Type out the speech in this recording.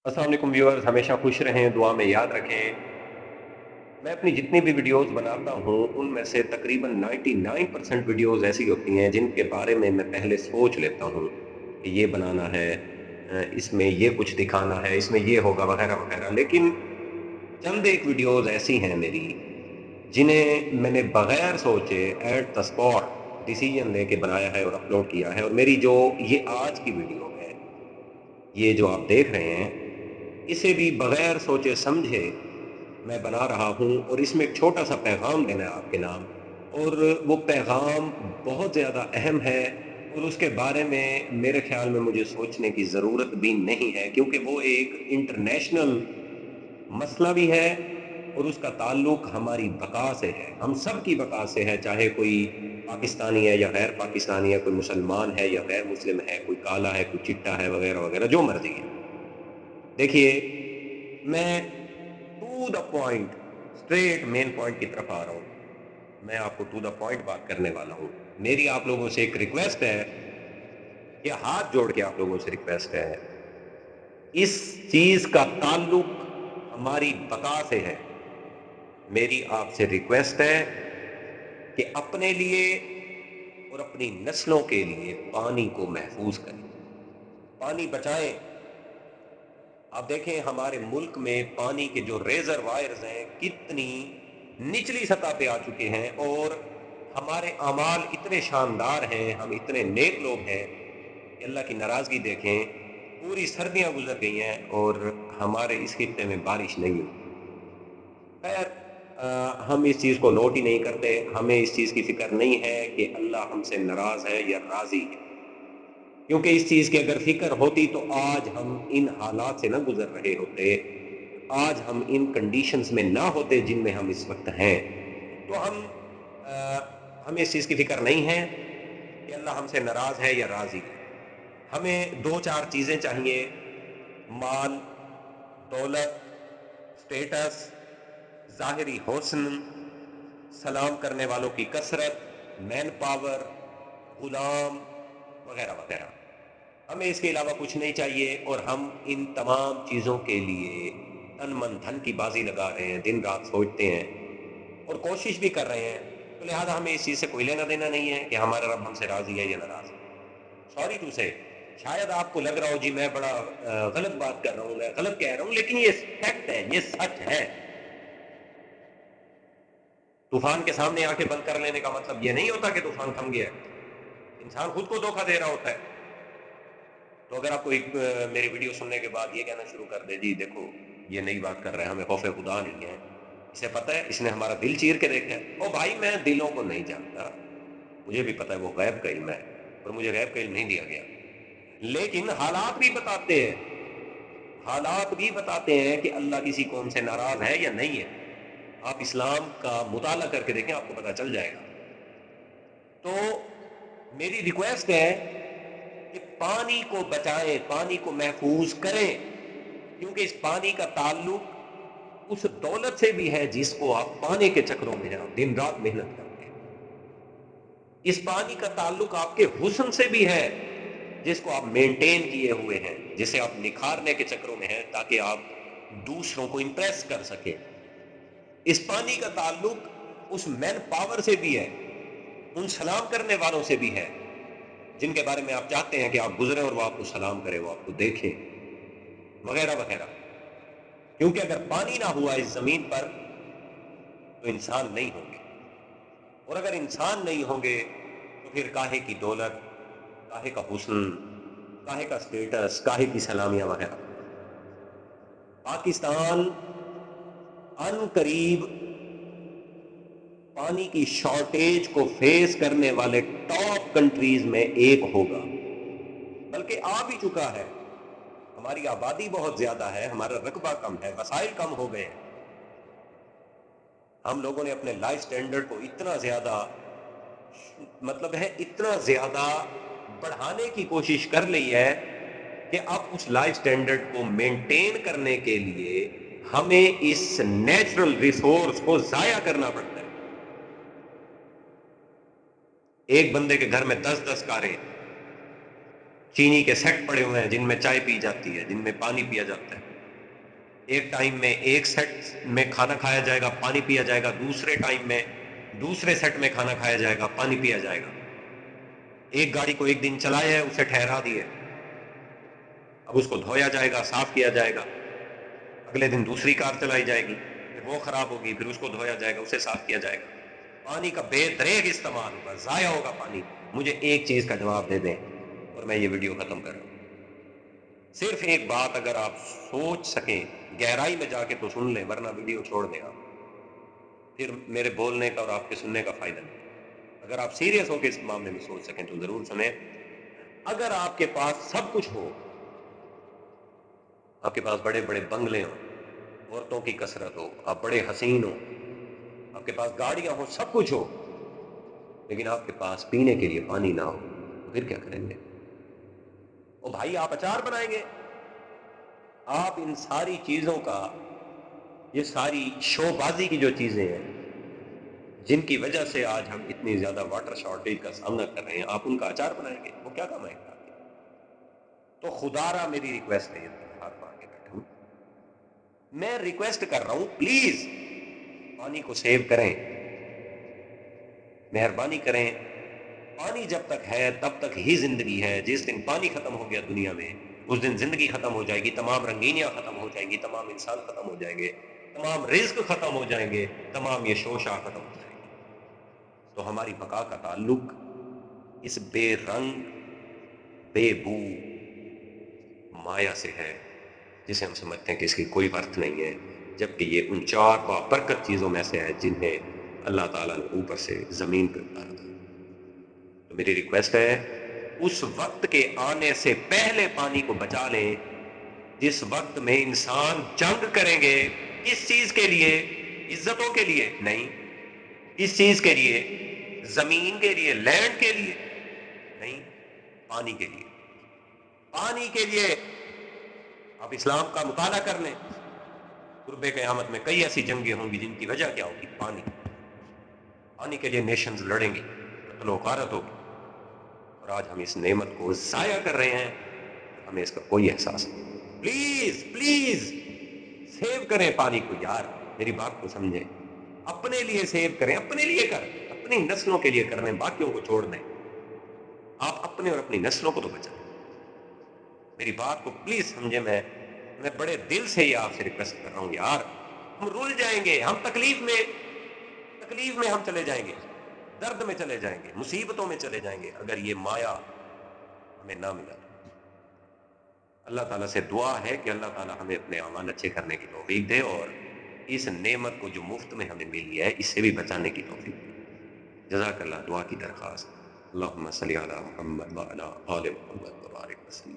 अस्सलाम वालेकुम व्यूअर्स, हमेशा खुश रहें, दुआ में याद रखें। मैं अपनी जितनी भी वीडियोस बनाता हूँ उनमें से तकरीबन 99% वीडियोस ऐसी होती हैं जिनके बारे में मैं पहले सोच लेता हूँ कि ये बनाना है, इसमें ये कुछ दिखाना है, इसमें ये होगा वगैरह वगैरह। लेकिन चंद एक वीडियोस ऐसी हैं मेरी जिन्हें मैंने बगैर सोचे एट द स्पॉट डिसीजन लेके बनाया है और अपलोड किया है। और मेरी जो ये आज की वीडियो है, ये जो आप देख रहे हैं, इसे भी बगैर सोचे समझे मैं बना रहा हूँ और इसमें एक छोटा-सा पैगाम देना है आपके नाम। और वो पैगाम बहुत ज़्यादा अहम है और उसके बारे में मेरे ख़्याल में मुझे सोचने की ज़रूरत भी नहीं है, क्योंकि वो एक इंटरनेशनल मसला भी है और उसका ताल्लुक हमारी बक़ा से है, हम सब की बक़ा से है। चाहे कोई पाकिस्तानी है या गैर पाकिस्तानी है, कोई मुसलमान है या गैर मुस्लिम है, कोई काला है, कोई चिट्टा है वग़ैरह-वग़ैरह, जो मर्ज़ी है। देखिए, मैं to the point, straight main point की तरफ आ रहा हूँ। मैं आपको टू द पॉइंट बात करने वाला हूँ। मेरी आप लोगों से एक रिक्वेस्ट है, ये हाथ जोड़ के आप लोगों से रिक्वेस्ट है, इस चीज का ताल्लुक हमारी बका से है। मेरी आपसे रिक्वेस्ट है कि अपने लिए और अपनी नस्लों के लिए पानी को महफूज करें, पानी बचाएं। आप देखें हमारे मुल्क में पानी के जो रेजरवायर्स हैं कितनी निचली सतह पे आ चुके हैं, और हमारे अमाल इतने शानदार हैं, हम इतने नेक लोग हैं कि अल्लाह की नाराजगी देखें। पूरी सर्दियां गुजर गई हैं और हमारे इस खित्ते में बारिश नहीं हुई। खैर, हम इस चीज़ को नोट ही नहीं करते, हमें इस चीज़ की फिक्र नहीं है कि अल्लाह हमसे नाराज है या राजी है। क्योंकि इस चीज़ की अगर फिक्र होती तो आज हम इन हालात से ना गुजर रहे होते, आज हम इन कंडीशंस में ना होते जिनमें हम इस वक्त हैं। तो हमें इस चीज़ की फिक्र नहीं है कि अल्लाह हमसे नाराज है या राजी है। हमें दो चार चीज़ें चाहिए: माल, दौलत, स्टेटस, ज़ाहिरी हुस्न, सलाम करने वालों की कसरत, मैन पावर, गुलाम वगैरह वगैरह। हमें इसके अलावा कुछ नहीं चाहिए, और हम इन तमाम चीज़ों के लिए तन मन धन की बाजी लगा रहे हैं, दिन रात सोचते हैं और कोशिश भी कर रहे हैं। तो लिहाजा हमें इस चीज़ से कोई लेना देना नहीं है कि हमारा रब हमसे राजी है या नाराज है। सॉरी टू से, शायद आपको लग रहा हो जी मैं बड़ा गलत बात कर रहा हूँ, मैं गलत कह रहा हूँ, लेकिन ये फैक्ट है, ये सच है। तूफान के सामने आंखें बंद कर लेने का मतलब ये नहीं होता कि तूफान थम गया है। इंसान खुद को धोखा दे रहा होता है। तो अगर आपको एक मेरी वीडियो सुनने के बाद ये कहना शुरू कर दे जी देखो ये नई बात कर रहे हैं, हमें खौफ खुदा नहीं है, इसे पता है, इसने हमारा दिल चीर के देखा है। ओ भाई, मैं दिलों को नहीं जानता, मुझे भी पता है वो गैब का इल्म है और मुझे गैब का इल्म नहीं दिया गया। लेकिन हालात भी बताते हैं कि अल्लाह किसी कौम से नाराज है या नहीं है। आप इस्लाम का मुताला करके देखें, आपको पता चल जाएगा। तो मेरी रिक्वेस्ट है कि पानी को बचाएं, पानी को महफूज करें, क्योंकि इस पानी का ताल्लुक उस दौलत से भी है जिसको आप पाने के चक्रों में हैं, आप दिन रात मेहनत करते हैं। इस पानी का ताल्लुक आपके हुस्न से भी है जिसको आप मेंटेन किए हुए हैं, जिसे आप निखारने के चक्रों में हैं ताकि आप दूसरों को इंप्रेस कर सके। इस पानी का ताल्लुक उस मैन पावर से भी है, उन सलाम करने वालों से भी है जिनके बारे में आप चाहते हैं कि आप गुजरे और वो आपको सलाम करे, वो आपको देखे वगैरह वगैरह। क्योंकि अगर पानी ना हुआ इस जमीन पर तो इंसान नहीं होंगे, और अगर इंसान नहीं होंगे तो फिर काहे की दौलत, काहे का हुस्न, काहे का स्टेटस, काहे की सलामियां वगैरह वगैरह। पाकिस्तान अन करीब पानी की शॉर्टेज को फेस करने वाले टॉप कंट्रीज में एक होगा, बल्कि आ भी चुका है। हमारी आबादी बहुत ज्यादा है, हमारा रकबा कम है, वसाइल कम हो गए हैं। हम लोगों ने अपने लाइफ स्टैंडर्ड को इतना ज्यादा, मतलब है इतना ज्यादा बढ़ाने की कोशिश कर ली है कि अब उस लाइफ स्टैंडर्ड को मेंटेन करने के लिए हमें इस नेचुरल रिसोर्स को जाया करना पड़ता है। एक बंदे के घर में 10-10 कारें चीनी के सेट पड़े हुए हैं जिनमें चाय पी जाती है, जिनमें पानी पिया जाता है। ایک ٹائم میں ایک سیٹ میں کھانا کھایا جائے گا، پانی پیا جائے گا، دوسرے ٹائم میں دوسرے سیٹ میں کھانا کھایا جائے گا، پانی پیا جائے گا۔ ایک گاڑی کو ایک دن چلایا ہے، اسے ٹھہرا دی ہے، اب اس کو دھویا جائے گا، صاف کیا جائے گا، اگلے دن دوسری کار چلائی جائے گی، پھر وہ خراب ہوگی، پھر اس کو دھویا جائے گا، اسے صاف کیا جائے گا۔ پانی کا بے دریغ استعمال ہوگا، ضائع ہوگا پانی۔ مجھے ایک چیز کا جواب دے دیں اور میں یہ ویڈیو ختم کر رہا ہوں۔ صرف ایک بات اگر آپ سوچ سکیں، گہرائی میں جا کے تو سن لیں، ورنہ ویڈیو چھوڑ دیں آپ، پھر میرے بولنے کا اور آپ کے سننے کا فائدہ نہیں۔ اگر آپ سیریس ہو کے اس معاملے میں سوچ سکیں تو ضرور سنیں۔ اگر آپ کے پاس سب کچھ ہو، آپ کے پاس بڑے بڑے بنگلے ہوں، عورتوں کی کثرت ہو، آپ بڑے حسین ہو، آپ کے پاس گاڑیاں ہو، سب کچھ ہو، لیکن آپ کے پاس پینے کے لیے پانی نہ ہو، تو پھر کیا کریں گے؟ او بھائی، آپ اچار بنائیں گے؟ آپ ان ساری چیزوں کا، یہ ساری شو بازی کی جو چیزیں ہیں جن کی وجہ سے آج ہم اتنی زیادہ واٹر شارٹیج کا سامنا کر رہے ہیں، آپ ان کا اچار بنائیں گے؟ وہ کیا کام آئے گا آپ کے؟ تو خدا را میری ریکویسٹ ہے، یہ میں ہاتھ مار کے بیٹھا ہوں، میں ریکویسٹ کر رہا ہوں، پلیز پانی کو سیو کریں، مہربانی کریں۔ پانی جب تک ہے تب تک ہی زندگی ہے۔ جس دن پانی ختم ہو گیا دنیا میں، اس دن زندگی ختم ہو جائے گی، تمام رنگینیاں ختم ہو جائیں گی، تمام انسان ختم ہو جائیں گے، تمام رزق ختم ہو جائیں گے، تمام یہ شوشا ختم ہو جائے گی۔ تو ہماری بقا کا تعلق اس بے رنگ، بے بو مایا سے ہے، جسے ہم سمجھتے ہیں کہ اس کی کوئی ورتھ نہیں ہے، جبکہ یہ ان چار بابرکت چیزوں میں سے ہے جنہیں اللہ تعالیٰ نے اوپر سے زمین پہ اتارا تھا۔ تو میری ریکویسٹ ہے، اس وقت کے آنے سے پہلے پانی کو بچا لیں جس وقت میں انسان جنگ کریں گے۔ کس چیز کے لیے؟ عزتوں کے لیے نہیں۔ کس چیز کے لیے؟ زمین کے لیے، لینڈ کے لیے نہیں، پانی کے لیے۔ پانی کے لیے آپ اسلام کا مطالعہ کر لیں، قرب قیامت میں کئی ایسی جنگیں ہوں گی جن کی وجہ کیا ہوگی؟ پانی۔ پانی کے لیے نیشنز لڑیں گی، قتل و غارت ہوگی، اور آج ہم اس نعمت کو ضائع کر رہے ہیں اور ہمیں اس کا کوئی احساس نہیں۔ پلیز پلیز سیو کریں پانی کو یار، میری بات کو سمجھیں، اپنے لیے سیو کریں، اپنے لیے کریں، اپنی نسلوں کے لیے کر رہے ہیں، باقیوں کو چھوڑ دیں، آپ اپنے اور اپنی نسلوں کو تو بچائیں۔ میری بات کو پلیز سمجھیں، میں بڑے دل سے یہ آپ سے ریکویسٹ کر رہا ہوں یار، ہم رول جائیں گے، ہم تکلیف میں ہم چلے جائیں گے، درد میں چلے جائیں گے، مصیبتوں میں چلے جائیں گے، اگر یہ مایا ہمیں نہ ملا تو۔ اللہ تعالیٰ سے دعا ہے کہ اللہ تعالیٰ ہمیں اپنے اعمال اچھے کرنے کی توفیق دے، اور اس نعمت کو جو مفت میں ہمیں ملی ہے اس سے بھی بچانے کی توفیق دے۔ جزاک اللہ، دعا کی درخواست۔ اللہم صلی علی محمد وعلی آل محمد وبارک وسلم۔